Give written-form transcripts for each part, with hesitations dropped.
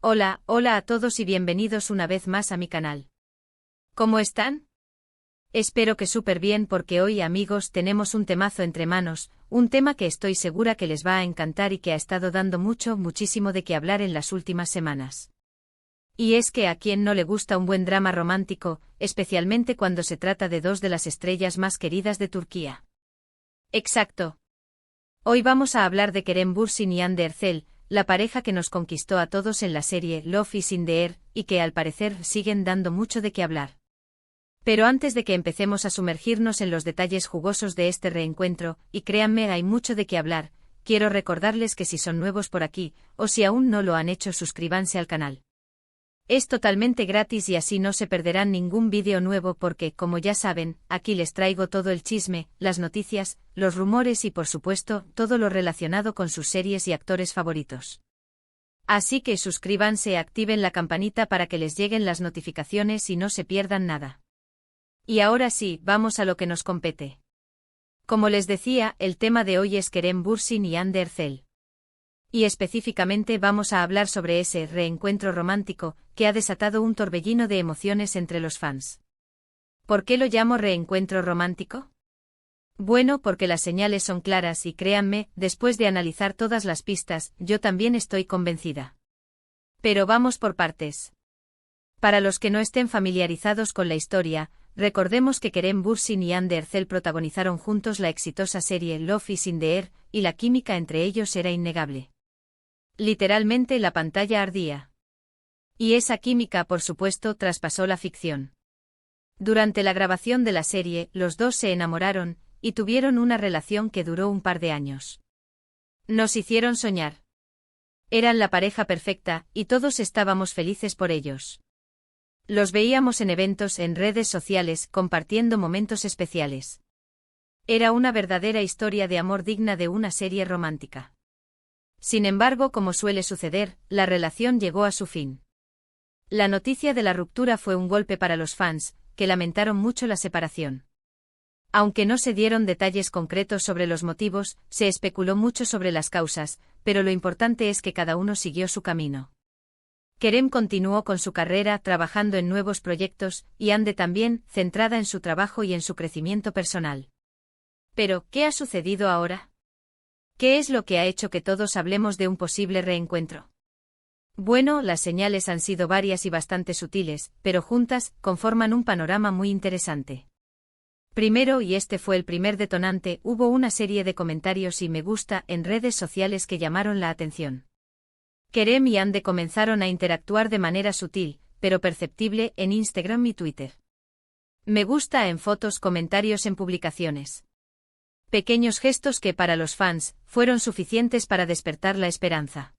Hola, hola a todos y bienvenidos una vez más a mi canal. ¿Cómo están? Espero que súper bien porque hoy, amigos, tenemos un temazo entre manos, un tema que estoy segura que les va a encantar y que ha estado dando muchísimo de qué hablar en las últimas semanas. Y es que a quien no le gusta un buen drama romántico, especialmente cuando se trata de dos de las estrellas más queridas de Turquía. Exacto. Hoy vamos a hablar de Kerem Bürsin y Hande Erçel, la pareja que nos conquistó a todos en la serie Love is in the Air, y que al parecer siguen dando mucho de qué hablar. Pero antes de que empecemos a sumergirnos en los detalles jugosos de este reencuentro, y créanme hay mucho de qué hablar, quiero recordarles que si son nuevos por aquí, o si aún no lo han hecho, suscríbanse al canal. Es totalmente gratis y así no se perderán ningún vídeo nuevo porque, como ya saben, aquí les traigo todo el chisme, las noticias, los rumores y por supuesto, todo lo relacionado con sus series y actores favoritos. Así que suscríbanse y activen la campanita para que les lleguen las notificaciones y no se pierdan nada. Y ahora sí, vamos a lo que nos compete. Como les decía, el tema de hoy es Kerem Bürsin y Hande Erçel. Y específicamente vamos a hablar sobre ese reencuentro romántico, que ha desatado un torbellino de emociones entre los fans. ¿Por qué lo llamo reencuentro romántico? Bueno, porque las señales son claras y créanme, después de analizar todas las pistas, yo también estoy convencida. Pero vamos por partes. Para los que no estén familiarizados con la historia, recordemos que Kerem Bürsin y Hande Erçel protagonizaron juntos la exitosa serie Love is in the Air, y la química entre ellos era innegable. Literalmente la pantalla ardía. Y esa química, por supuesto, traspasó la ficción. Durante la grabación de la serie, los dos se enamoraron, y tuvieron una relación que duró un par de años. Nos hicieron soñar. Eran la pareja perfecta, y todos estábamos felices por ellos. Los veíamos en eventos, en redes sociales, compartiendo momentos especiales. Era una verdadera historia de amor digna de una serie romántica. Sin embargo, como suele suceder, la relación llegó a su fin. La noticia de la ruptura fue un golpe para los fans, que lamentaron mucho la separación. Aunque no se dieron detalles concretos sobre los motivos, se especuló mucho sobre las causas, pero lo importante es que cada uno siguió su camino. Kerem continuó con su carrera, trabajando en nuevos proyectos, y Hande también, centrada en su trabajo y en su crecimiento personal. Pero, ¿qué ha sucedido ahora? ¿Qué es lo que ha hecho que todos hablemos de un posible reencuentro? Bueno, las señales han sido varias y bastante sutiles, pero juntas, conforman un panorama muy interesante. Primero, y este fue el primer detonante, hubo una serie de comentarios y me gusta en redes sociales que llamaron la atención. Kerem y Hande comenzaron a interactuar de manera sutil, pero perceptible, en Instagram y Twitter. Me gusta en fotos, comentarios en publicaciones. Pequeños gestos que para los fans, fueron suficientes para despertar la esperanza.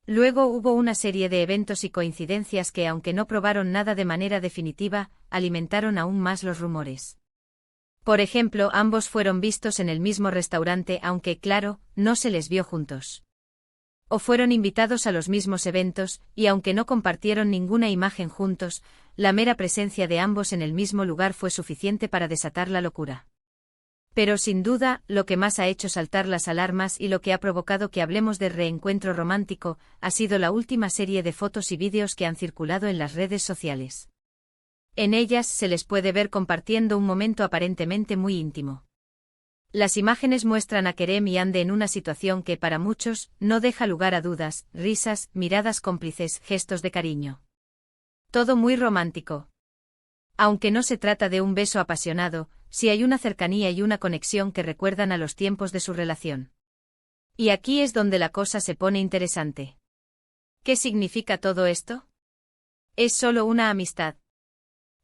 Luego hubo una serie de eventos y coincidencias que, aunque no probaron nada de manera definitiva, alimentaron aún más los rumores. Por ejemplo, ambos fueron vistos en el mismo restaurante aunque, claro, no se les vio juntos. O fueron invitados a los mismos eventos, y aunque no compartieron ninguna imagen juntos, la mera presencia de ambos en el mismo lugar fue suficiente para desatar la locura. Pero sin duda, lo que más ha hecho saltar las alarmas y lo que ha provocado que hablemos de reencuentro romántico, ha sido la última serie de fotos y vídeos que han circulado en las redes sociales. En ellas se les puede ver compartiendo un momento aparentemente muy íntimo. Las imágenes muestran a Kerem y Hande en una situación que para muchos no deja lugar a dudas, risas, miradas cómplices, gestos de cariño. Todo muy romántico. Aunque no se trata de un beso apasionado, sí hay una cercanía y una conexión que recuerdan a los tiempos de su relación. Y aquí es donde la cosa se pone interesante. ¿Qué significa todo esto? ¿Es solo una amistad?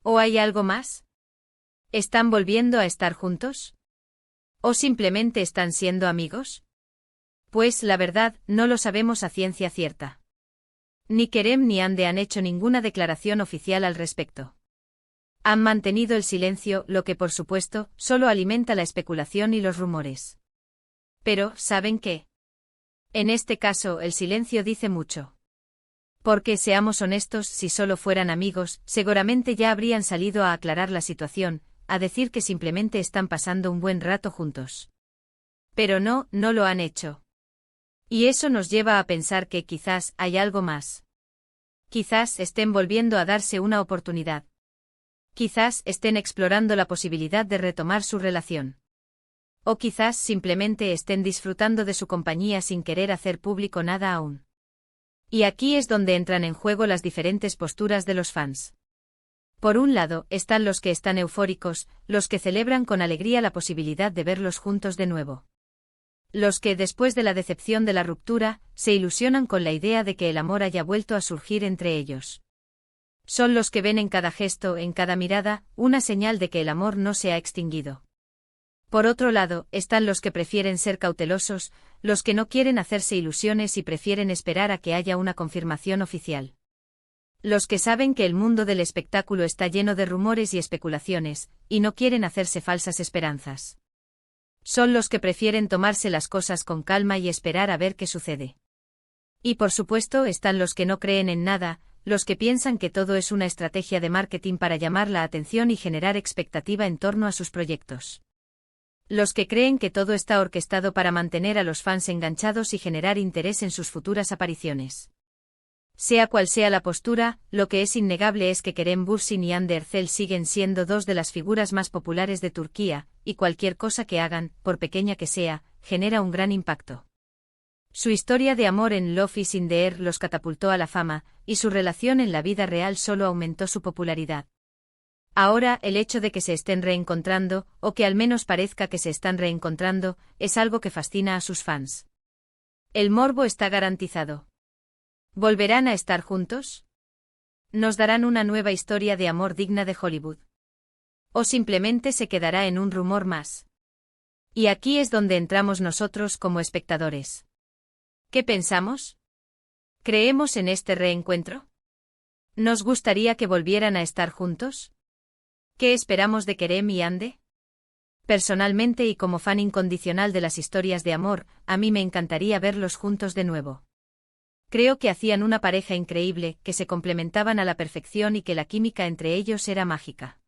¿O hay algo más? ¿Están volviendo a estar juntos? ¿O simplemente están siendo amigos? Pues, la verdad, no lo sabemos a ciencia cierta. Ni Kerem ni Hande han hecho ninguna declaración oficial al respecto. Han mantenido el silencio, lo que por supuesto, solo alimenta la especulación y los rumores. Pero, ¿saben qué? En este caso, el silencio dice mucho. Porque, seamos honestos, si solo fueran amigos, seguramente ya habrían salido a aclarar la situación, a decir que simplemente están pasando un buen rato juntos. Pero no, no lo han hecho. Y eso nos lleva a pensar que quizás hay algo más. Quizás estén volviendo a darse una oportunidad. Quizás estén explorando la posibilidad de retomar su relación. O quizás simplemente estén disfrutando de su compañía sin querer hacer público nada aún. Y aquí es donde entran en juego las diferentes posturas de los fans. Por un lado, están los que están eufóricos, los que celebran con alegría la posibilidad de verlos juntos de nuevo. Los que, después de la decepción de la ruptura, se ilusionan con la idea de que el amor haya vuelto a surgir entre ellos. Son los que ven en cada gesto, en cada mirada, una señal de que el amor no se ha extinguido. Por otro lado, están los que prefieren ser cautelosos, los que no quieren hacerse ilusiones y prefieren esperar a que haya una confirmación oficial. Los que saben que el mundo del espectáculo está lleno de rumores y especulaciones, y no quieren hacerse falsas esperanzas. Son los que prefieren tomarse las cosas con calma y esperar a ver qué sucede. Y por supuesto están los que no creen en nada, los que piensan que todo es una estrategia de marketing para llamar la atención y generar expectativa en torno a sus proyectos. Los que creen que todo está orquestado para mantener a los fans enganchados y generar interés en sus futuras apariciones. Sea cual sea la postura, lo que es innegable es que Kerem Bürsin y Hande Erçel siguen siendo dos de las figuras más populares de Turquía, y cualquier cosa que hagan, por pequeña que sea, genera un gran impacto. Su historia de amor en Love is in the Air los catapultó a la fama, y su relación en la vida real solo aumentó su popularidad. Ahora, el hecho de que se estén reencontrando, o que al menos parezca que se están reencontrando, es algo que fascina a sus fans. El morbo está garantizado. ¿Volverán a estar juntos? ¿Nos darán una nueva historia de amor digna de Hollywood? ¿O simplemente se quedará en un rumor más? Y aquí es donde entramos nosotros como espectadores. ¿Qué pensamos? ¿Creemos en este reencuentro? ¿Nos gustaría que volvieran a estar juntos? ¿Qué esperamos de Kerem y Hande? Personalmente y como fan incondicional de las historias de amor, a mí me encantaría verlos juntos de nuevo. Creo que hacían una pareja increíble, que se complementaban a la perfección y que la química entre ellos era mágica.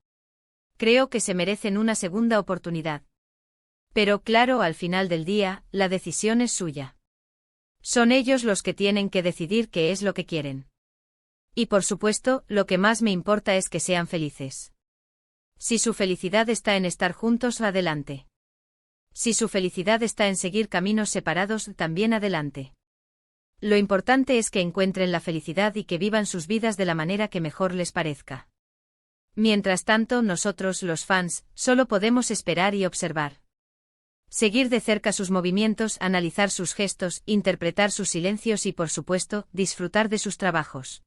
Creo que se merecen una segunda oportunidad. Pero claro, al final del día, la decisión es suya. Son ellos los que tienen que decidir qué es lo que quieren. Y por supuesto, lo que más me importa es que sean felices. Si su felicidad está en estar juntos, adelante. Si su felicidad está en seguir caminos separados, también adelante. Lo importante es que encuentren la felicidad y que vivan sus vidas de la manera que mejor les parezca. Mientras tanto, nosotros, los fans, solo podemos esperar y observar. Seguir de cerca sus movimientos, analizar sus gestos, interpretar sus silencios y, por supuesto, disfrutar de sus trabajos.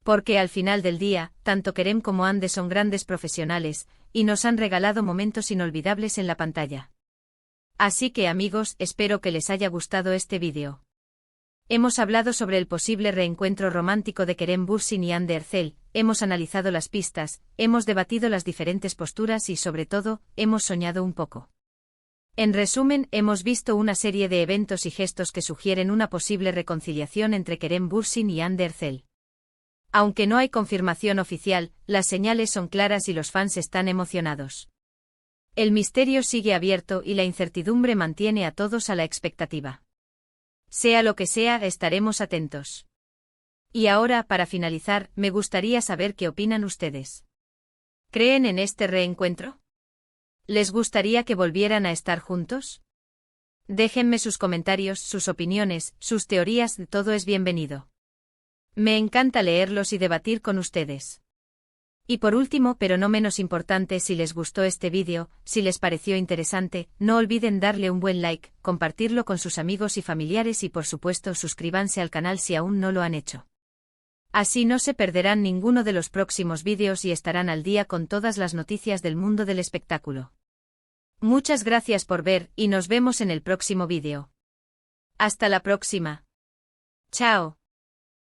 Porque al final del día, tanto Kerem como Hande son grandes profesionales, y nos han regalado momentos inolvidables en la pantalla. Así que amigos, espero que les haya gustado este vídeo. Hemos hablado sobre el posible reencuentro romántico de Kerem Bürsin y Hande Erçel, hemos analizado las pistas, hemos debatido las diferentes posturas y sobre todo, hemos soñado un poco. En resumen, hemos visto una serie de eventos y gestos que sugieren una posible reconciliación entre Kerem Bürsin y Hande Erçel. Aunque no hay confirmación oficial, las señales son claras y los fans están emocionados. El misterio sigue abierto y la incertidumbre mantiene a todos a la expectativa. Sea lo que sea, estaremos atentos. Y ahora, para finalizar, me gustaría saber qué opinan ustedes. ¿Creen en este reencuentro? ¿Les gustaría que volvieran a estar juntos? Déjenme sus comentarios, sus opiniones, sus teorías, todo es bienvenido. Me encanta leerlos y debatir con ustedes. Y por último, pero no menos importante, si les gustó este vídeo, si les pareció interesante, no olviden darle un buen like, compartirlo con sus amigos y familiares y por supuesto suscríbanse al canal si aún no lo han hecho. Así no se perderán ninguno de los próximos vídeos y estarán al día con todas las noticias del mundo del espectáculo. Muchas gracias por ver y nos vemos en el próximo vídeo. Hasta la próxima. Chao.